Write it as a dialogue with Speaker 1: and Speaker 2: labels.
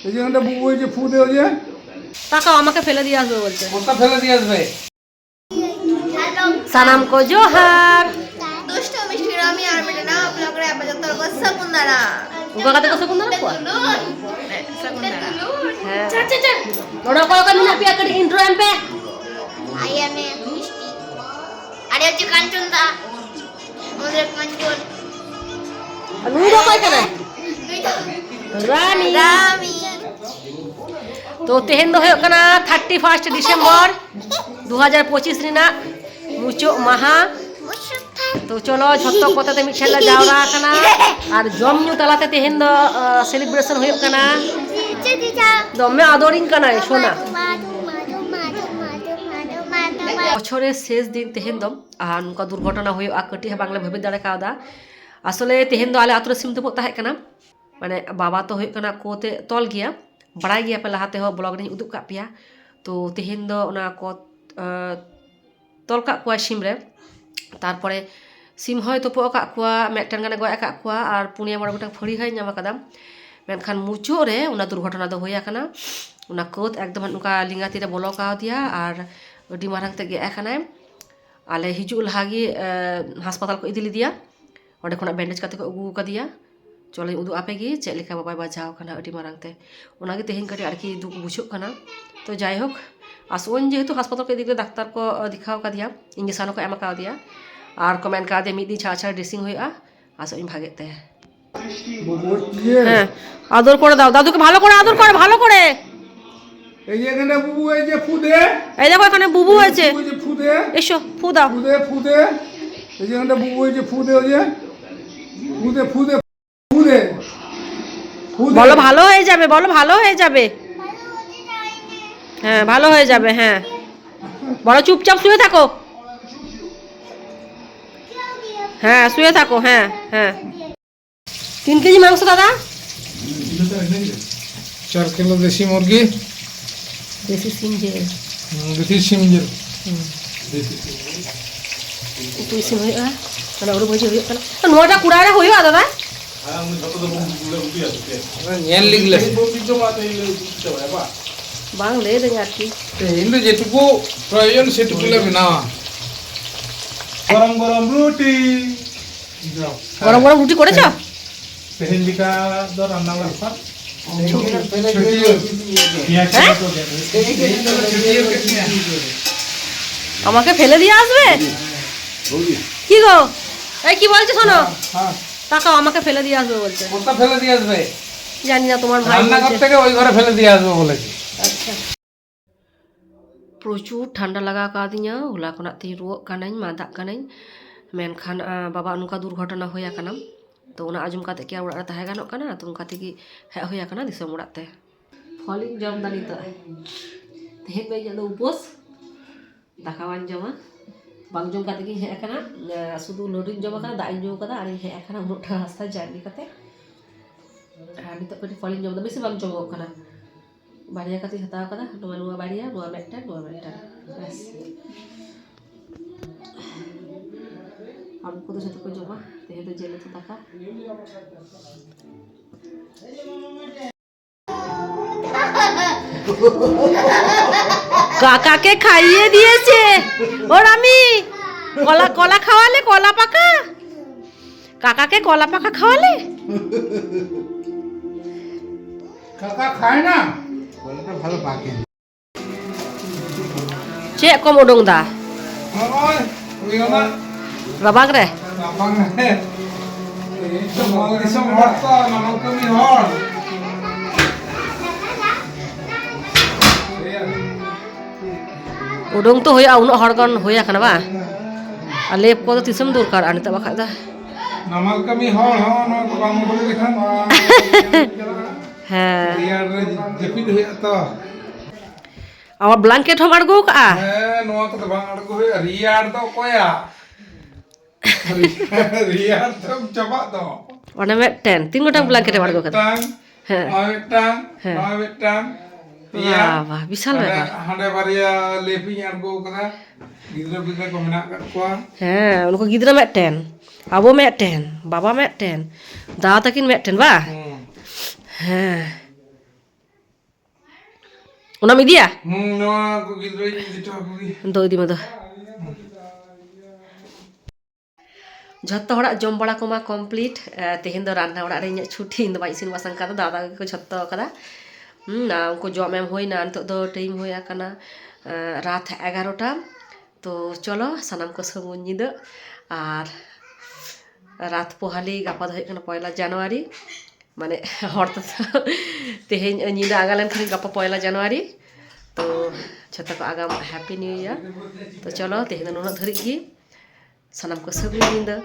Speaker 1: এই যে একটা বুবু এই যে ফু দেও যে
Speaker 2: তাকাও আমাকে ফেলে দিয়ে আসবে বলছে।
Speaker 1: ওটা ফেলে দিয়ে আসবে।
Speaker 2: সালাম কো জোহার।
Speaker 3: দুষ্ট মিষ্টি রামি আর মেরে না ব্লগরে আপাতত বসকুন্দারা
Speaker 2: উগা কাতে কসে কোন না কোয়া
Speaker 3: সকুন্দারা
Speaker 2: হ্যাঁ চা নোড়া কল কর না পিয়া করি ইন্ট্রো এমপে
Speaker 3: আই এম এ মিষ্টি আরে হচ্ছে কাঞ্চনদা আমাদের কাঞ্চন
Speaker 2: নুই দো কই কেন রানী
Speaker 3: রামি
Speaker 2: তো তেহেন দो हुयो कना 31 डिसेम्बर 2025 रिना मुचो महा तो चलो झत्तो कोताते मिछला जावरा कना और जमनु तलाते तेहेन दो सेलिब्रेशन हुयो कना दमे आदरिंग कना सोना বছরের শেষ দিন তেহেন দম আর নুকা দুর্ঘটনা হয়ে কাটি বাংলা ভাবে দাঁড়ে কাওদা আসলে তেহেন দো আলে আতুরে সিম তো তাহে কানা মানে বাবা তো হয়ে কানা কোতে তল গিয়া बड़ाई गया पे लहाते हो ब्लॉग ने उदुक का पिया तो तेहेन दो ना को तल का कुआ सिम रे तारपरे सिम होय तो पो का कुआ मेटन गाने गया का कुआ और पुनिया बड़ गोटा फड़ी है नामा कदम मेनखान मुचो रे उना दुर्घटना दो होया कना उना कोत एकदम नुका लिंगाती रे बोलो का दिया और अडी मारंग ते गया कना आले हिजु लहागी हासपाताल को इदिली दिया ओडे खना बैंडेज काते को अगु का दिया चलो उदू आपेगी चेक लेखा बाबा बजाव कना अडी मारंगते उनागे तेहेन कटी आरकी दुख बुझुग कना तो जाय होक आसोन जेहेतु हासपाताल को इदिके डाक्तार को दिखाव का दिया इंजेक्शन को एम का दिया और को मेन का दे मिदी छाछा ड्रेसिंग होया आसो इन भागेते
Speaker 1: বুবু দিয়ে
Speaker 2: হ্যাঁ আদর করে দাও দাদুকে ভালো করে আদর করে ভালো করে
Speaker 1: এই যে এখানে বুবু এই যে ফু দে
Speaker 2: এই দেখো এখানে বুবু হয়েছে
Speaker 1: এই যে ফু দে
Speaker 2: এসো ফু দাও
Speaker 1: ফু দে এই যে একটা বুবু এই যে ফু দেও যে ফু দে ফু দে ফু দে ফু দে
Speaker 2: বলো ভালো হয়ে যাবে বলো ভালো হয়ে যাবে হ্যাঁ ভালো হয়ে যাবে হ্যাঁ বলো চুপচাপ শুয়ে থাকো হ্যাঁ শুয়ে থাকো হ্যাঁ হ্যাঁ 3 কেজি মাংস দাদা
Speaker 1: 4 কিলো দেশি মুরগি
Speaker 2: দেশি সিম যে
Speaker 1: দেশি সিম যে
Speaker 2: তুই সিম হয়ে মানে ওর বইছে হয়ে কানা নোটা কুড়ারে হইবা দাদা
Speaker 1: ñel লিগলে
Speaker 2: বাং লে দেন আর কি
Speaker 1: ইন্দু যেটুকু প্রয়োজন সেটুকু লাগবে না গরম গরম রুটি
Speaker 2: গরম গরম রুটি করেছো
Speaker 1: তেহেন বিকা দর রান্না লাগবা
Speaker 2: আমাকে ফেলে দিয়ে আসবে কি গো এই কি বলছো শোনো
Speaker 1: হ্যাঁ
Speaker 2: তাকাও আমাকে ফেলে দিয়ে আসবে বলছে
Speaker 1: ওটা ফেলে দিয়ে আসবে
Speaker 2: জানি না তোমার ভাই
Speaker 1: রান্নাঘর
Speaker 2: বলছে
Speaker 1: থেকে ওই ঘরে ফেলে দিয়ে আসবে বলেছি
Speaker 2: আচ্ছা প্রচুর ঠান্ডা লাগা কাদিnya hula kona ti ruok kanain madak kanain menkan baba nuka दुर्घटना होया kana तो उना आजम काते के उड़ा ताहे गानोक kana तो उनका ते की हे होया kana दिसम उड़ात ते फॉलिंग जम दानी तो तेहे पे जदो उपवास दाकावान जमा बांग जम काते की हे kana सुदु लोडिंग जमा kana दाइन जम kada ari he kana उनटा रास्ता जानी कते ani तो कटी फॉलिंग जम बेसी बांग जम kana बाड़िया कति हताव कदा नुआ नुआ बाड़िया नुआ मेटन बस हमको तो जतो को जमा तेहे तो जेले तो ताका কাকা কে খাইয়ে দিয়েছে ওর আমি কলা কলা খাওয়ালে কলা পাকা কাকাকে কলা পাকা খাওয়ালে
Speaker 1: কাকা খায় না কলাটা ভালো পাকে
Speaker 2: cek kom odong da
Speaker 1: ওই ওই না
Speaker 2: rabang re
Speaker 1: আপং হে এই তো মগরিসম হট তো নামক কমি hot
Speaker 2: odong to hoya uno horgon hoya kana ba alep ko to tisam dorkar ani ta bakha da
Speaker 1: নামাল কমি হট হ না তো বাম বলে দেখান
Speaker 2: হ্যাঁ
Speaker 1: ইয়ার জেপিদ হইয়া তো
Speaker 2: আমার ব্ল্যাঙ্কেট হম আড়গো কা
Speaker 1: হ্যাঁ নোয়া তো বাং আড়গো হই রিয়ার তো কয়া রিয়ার তো চাবা তো
Speaker 2: ওনা মে 10 3 গটা ব্ল্যাঙ্কেট আড়গো কা
Speaker 1: টাং
Speaker 2: হ্যাঁ
Speaker 1: টাং টাং
Speaker 2: বাহ বিশাল ব্যাপার
Speaker 1: হাঁড়ে বাড়িয়া লেপিং আড়গো কথা গিদ্রা বিদ্রা কো মেনা কাকুয়া
Speaker 2: হ্যাঁ উনকো গিদ্রা মে 10 abo mẹ ten baba mẹ ten da takin mẹ ten ba হ্যাঁ ᱚᱱᱟᱢ ᱤᱫᱤᱭᱟ
Speaker 1: ᱱᱚᱣᱟ ᱠᱚ ᱜᱤᱫᱽᱨᱟᱹᱧ ᱤᱫᱤ ᱦᱚᱴᱚ ᱟᱠᱚ ᱜᱮ
Speaker 2: ᱫᱚ ᱤᱫᱤ ᱢᱮ ᱫᱚ ᱡᱷᱚᱛᱚ ᱦᱚᱲᱟᱜ ᱡᱚᱢ ᱵᱟᱲᱟ ᱠᱚᱢᱟ ᱠᱚᱢᱯᱞᱤᱴ ᱛᱮᱦᱮᱧ ᱫᱚ ᱨᱟন্না ᱚᱲᱟᱜ ᱨᱮ ᱤᱧᱟᱹᱜ ᱪᱷᱩᱴᱤ ᱤᱧ ᱫᱚ ᱵᱟᱹᱧ ᱤᱥᱤᱱ ᱵᱟᱥᱟᱝ ᱠᱟᱫᱟ ᱫᱟᱫᱟ ᱜᱮᱠᱚ ᱡᱷᱚᱛᱚ ᱟᱠᱟᱫᱟ ᱩᱱᱠᱩ ᱡᱚᱢ ᱮᱢ ᱦᱩᱭᱱᱟ ᱱᱤᱛᱚᱜ ᱫᱚ ᱴᱟᱭᱤᱢ ᱦᱩᱭ ᱟᱠᱟᱱᱟ রাত 11টা তো চলো সানাম কো সাগুন নিদা আর রাত পোহালি গাপা ᱫᱚ ᱦᱩᱭᱩᱜ ᱠᱟᱱᱟ 1 জানুয়ারি মানে হর তো তেহেᱧ নিদা আগা লেᱱᱠᱷᱟᱱ গাপᱟ 1 জানুয়ারি তো ᱡᱷᱚᱛᱚ ᱠᱚ আগাম হ্যাপি নিউ ইয়ার তো চলো তেহেᱧ ᱫᱚ ᱱᱩᱱᱟᱹᱜ ᱫᱷᱟᱹᱨᱤᱡ ᱜᱮ ᱥᱟᱱᱟᱢ ᱠᱚ ᱥᱟᱹᱜᱩᱱ ᱧᱤᱫᱟᱹ